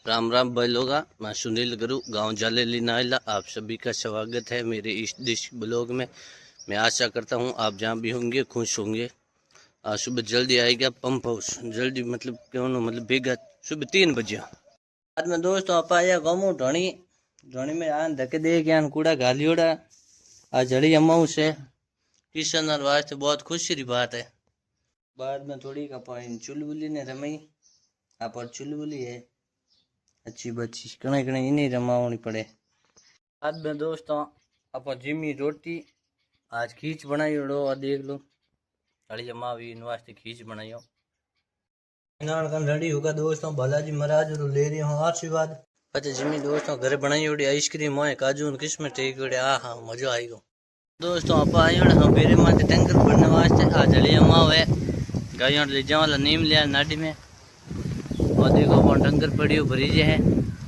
राम राम भाई लोगा, मैं सुनील गुरु गांव जालेली नाइला। आप सभी का स्वागत है मेरे इस डिश ब्लॉग में। मैं आशा करता हूं आप जहां भी होंगे खुश होंगे। आज सुबह जल्दी आएगा पंप हाउस, जल्दी मतलब क्यों ना मतलब बेगा सुबह 3 बजे। बाद में दोस्तों आप आया गाँव ढोणी ढोणी में आन धके दे के आन कूड़ा घालियोड़ा। आज जड़ी अमाऊ से किशन और वास्ते बहुत खुशी की बात है। बाद में थोड़ी का पानी चुलबुली ने रमाई। आप और चुलबुली है अच्छी बच्ची कणे कणे इन्हीं रमावनी पड़े। बाद में दोस्तों आप जिमी रोटी आज खींच बनाई उड़ो और देख लो अड़ी मावी वास्ते खींच बनाई हो। रेडी होगा दोस्तों, बालाजी महाराज रो ले रही हूँ आशीर्वाद। अच्छा जिमी दोस्तों घर बनाई उड़ी आइसक्रीम मोए काजू किस्म ठीक उड़े। हाँ मजा आई गो दोस्तों। आप आई हम मेरे माथे टैंकर भरने वास्ते आज जली माव है गायों ले जावा नीम लिया नाडी में और देखो टंकर पड़ी भरी है।